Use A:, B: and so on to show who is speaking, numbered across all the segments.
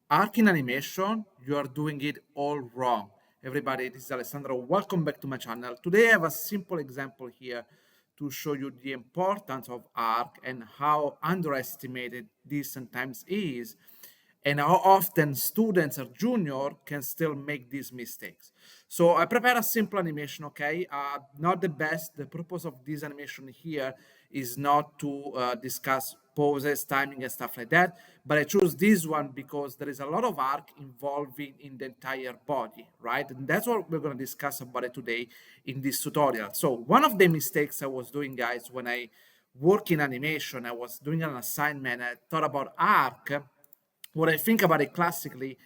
A: Arc animation, you are doing it all wrong. Everybody, this is Alessandro. Welcome back to my channel. Today I have a simple example here to show you the importance of arc and how underestimated this sometimes is, and how often students or junior can still make these mistakes. So I prepare a simple animation, okay? Not the best. The purpose of this animation here is not to discuss poses, timing, and stuff like that, but I choose this one because there is a lot of arc involving in the entire body, right? And that's what we're going to discuss about it today in this tutorial. So one of the mistakes I was doing, guys, when I work in animation, I was doing an assignment, I thought about arc. What I think about it classically,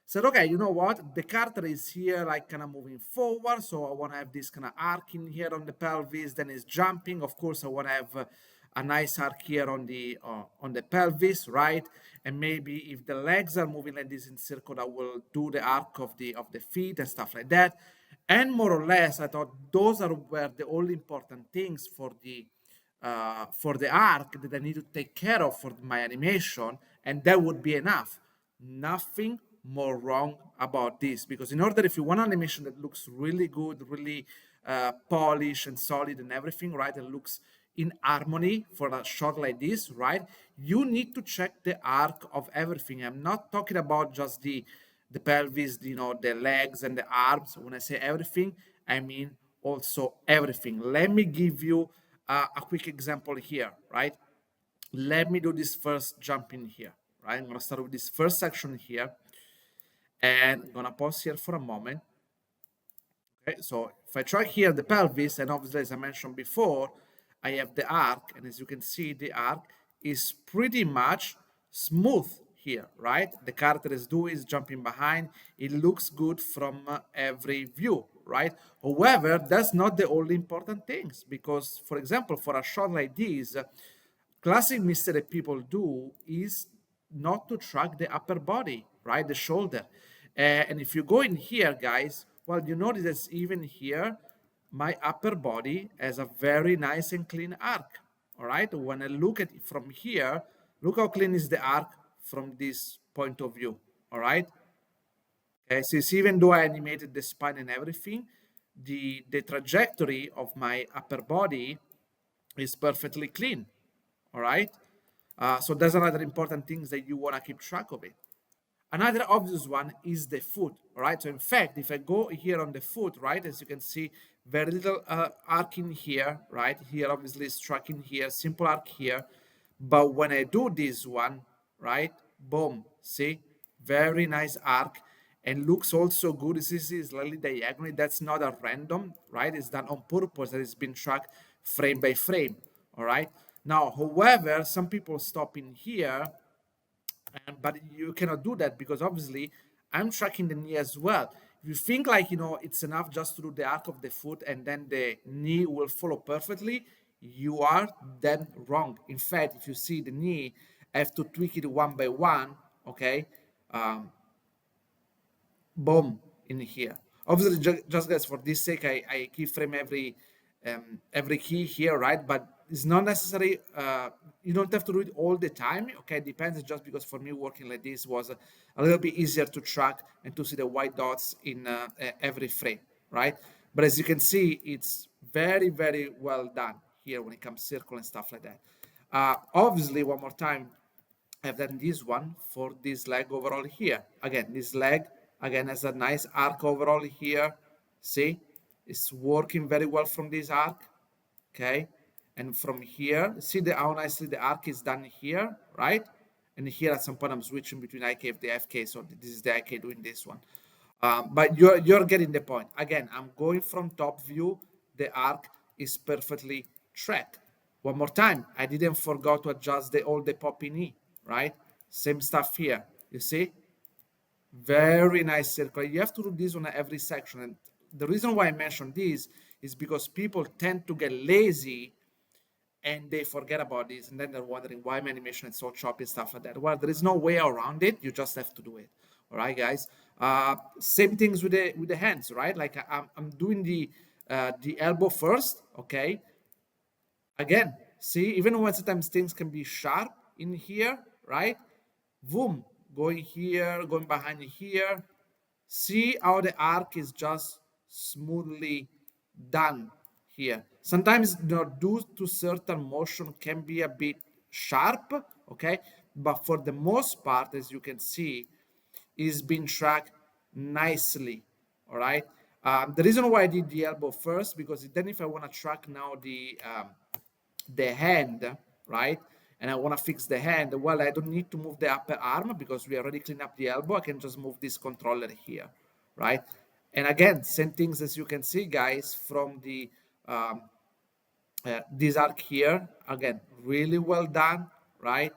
A: said, okay, you know what? The character is here, like kind of moving forward. So I want to have this kind of arc in here on the pelvis. Then it's jumping. Of course, I want to have a nice arc here on the pelvis, right? And maybe if the legs are moving like this in circle, I will do the arc of the feet and stuff like that. And more or less, I thought those were the all important things for the arc that I need to take care of for my animation, and that would be enough. Nothing more wrong about this, because in order, if you want an animation that looks really good, really polished and solid and everything, right, and looks in harmony for a shot like this, right, you need to check the arc of everything. I'm not talking about just the pelvis, the legs and the arms. When I say everything, I mean also everything. Let me give you a quick example here, right? Let me do this first jump in here, right? I'm gonna start with this first section here, and I'm gonna pause here for a moment. Okay, so if I try here the pelvis, and obviously as I mentioned before, I have the arc, and as you can see, the arc is pretty much smooth here, right? The character is doing is jumping behind. It looks good from every view, right? However, that's not the only important things, because, for example, for a shot like this, classic mistake that people do is not to track the upper body, right? The shoulder. And if you go in here, guys, well, you notice that even here, my upper body has a very nice and clean arc. All right. When I look at it from here, look how clean is the arc from this point of view. All right. Okay. So it's even though I animated the spine and everything, the trajectory of my upper body is perfectly clean. All right. So that's another important thing that you want to keep track of it. Another obvious one is the foot, all right? So in fact, if I go here on the foot, right, as you can see, very little arc in here, right? Here, obviously, it's tracking here, simple arc here. But when I do this one, right, boom, see, very nice arc, and looks also good. This is slightly diagonally. That's not a random, right? It's done on purpose. That it's been tracked frame by frame, all right? Now, however, some people stop in here, but you cannot do that because obviously I'm tracking the knee as well. If you think like it's enough just to do the arc of the foot and then the knee will follow perfectly, you are then wrong. In fact, if you see the knee, I have to tweak it one by one. Okay, um, boom in here. Obviously, just guys, for this sake, I keyframe every key here, right? But it's not necessary. You don't have to do it all the time. Okay, it depends. Just because for me working like this was a little bit easier to track and to see the white dots in every frame, right? But as you can see, it's very, very well done here when it comes to circle and stuff like that. Obviously, one more time, I've done this one for this leg overall here. Again, this leg again has a nice arc overall here. See, it's working very well from this arc. Okay, and from here, see how nicely the arc is done here, right? And here at some point I'm switching between IK and the FK, so this is the IK doing this one. But you're getting the point. Again, I'm going from top view. The arc is perfectly tracked. One more time, I didn't forget to adjust all the poppy knee, right? Same stuff here. You see? Very nice circle. You have to do this on every section. And the reason why I mentioned this is because people tend to get lazy and they forget about this, and then they're wondering why my animation is so choppy and stuff like that. Well, there is no way around it. You just have to do it. All right, guys. Same things with the hands, right? Like I'm doing the elbow first. Okay. Again, see, even when sometimes things can be sharp in here, right? Boom, going here, going behind here. See how the arc is just smoothly done here. Sometimes, due to certain motion can be a bit sharp, okay? But for the most part, as you can see, is being tracked nicely, all right? The reason why I did the elbow first, because then if I want to track now the hand, right? And I want to fix the hand, well, I don't need to move the upper arm because we already cleaned up the elbow. I can just move this controller here, right? And again, same things as you can see, guys, from the um, this arc here. Again, really well done, right?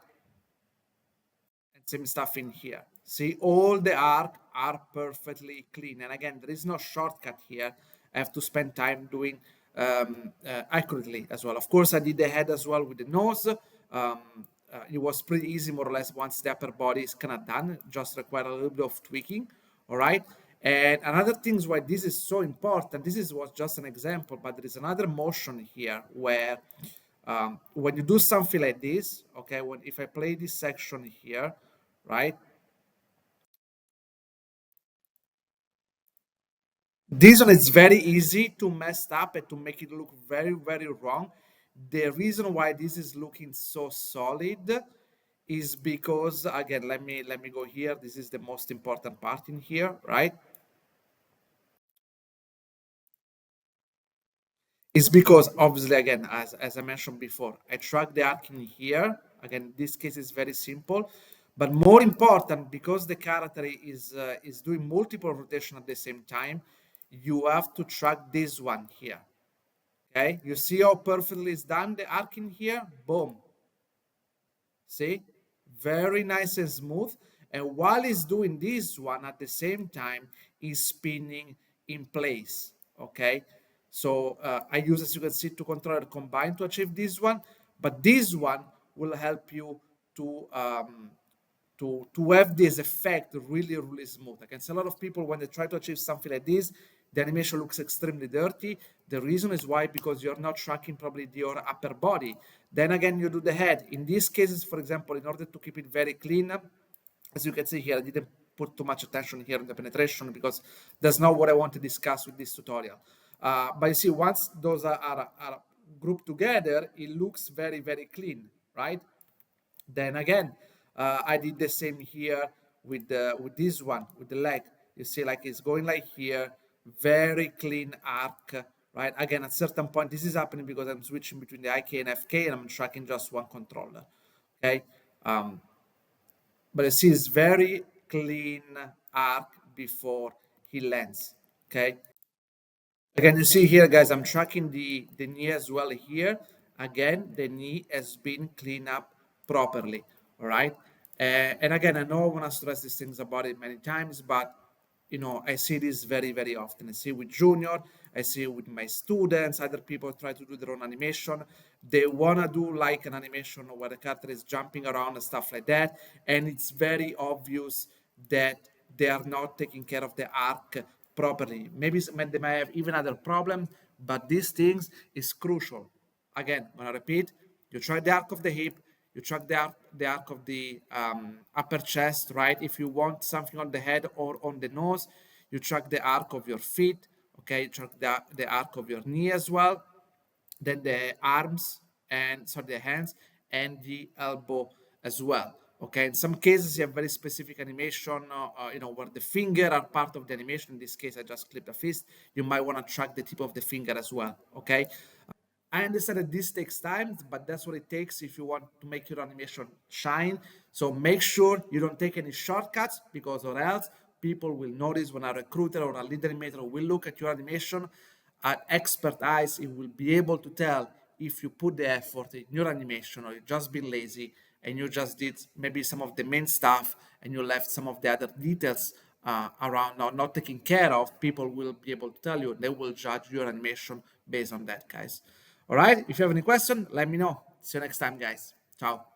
A: And same stuff in here. See, all the arc are perfectly clean. And again, there is no shortcut here. I have to spend time doing accurately as well. Of course, I did the head as well with the nose. It was pretty easy, more or less, once the upper body is kind of done. Just require a little bit of tweaking, all right? And another thing why this is so important, was just an example, but there is another motion here where when you do something like this, okay, if I play this section here, right? This one is very easy to mess up and to make it look very, very wrong. The reason why this is looking so solid is because, again, let me go here. This is the most important part in here, right? Is because obviously, again, as I mentioned before, I track the arc in here. Again, this case is very simple, but more important, because the character is doing multiple rotation at the same time, you have to track this one here. Okay, you see how perfectly it's done, the arc in here? Boom. See? Very nice and smooth. And while he's doing this one, at the same time, he's spinning in place. Okay? So I use, as you can see, two controller combined to achieve this one. But this one will help you to have this effect really, really smooth. I can see a lot of people when they try to achieve something like this, the animation looks extremely dirty. The reason is why, because you're not tracking probably your upper body. Then again, you do the head. In these cases, for example, in order to keep it very clean, as you can see here, I didn't put too much attention here on the penetration because that's not what I want to discuss with this tutorial. But you see, once those are grouped together, it looks very, very clean, right? Then again, I did the same here with this one, with the leg. You see, like it's going like here, very clean arc, right? Again, at certain point, this is happening because I'm switching between the IK and FK, and I'm tracking just one controller. Okay, um, but you see, it's very clean arc before he lands. Okay, again, you see here, guys, I'm tracking the knee as well here. Again, the knee has been cleaned up properly, all right? And again, I know I want to stress these things about it many times, but I see this very, very often. I see it with Junior, I see it with my students, other people try to do their own animation. They want to do like an animation where the character is jumping around and stuff like that. And it's very obvious that they are not taking care of the arc properly. Maybe they might have even other problem, but these things is crucial. Again, I'm gonna repeat, you try the arc of the hip, you track the arc of the upper chest, right? If you want something on the head or on the nose, you track the arc of your feet, okay? You track the arc of your knee as well, then the arms and sorry, the hands and the elbow as well. Okay, in some cases you have very specific animation, where the finger are part of the animation. In this case, I just clipped a fist. You might want to track the tip of the finger as well. Okay, I understand that this takes time, but that's what it takes if you want to make your animation shine. So make sure you don't take any shortcuts, because or else people will notice when a recruiter or a lead animator will look at your animation. An expert eyes, it will be able to tell if you put the effort in your animation or you just been lazy and you just did maybe some of the main stuff and you left some of the other details around not taken care of. People will be able to tell you. They will judge your animation based on that, guys. All right. If you have any question, let me know. See you next time, guys. Ciao.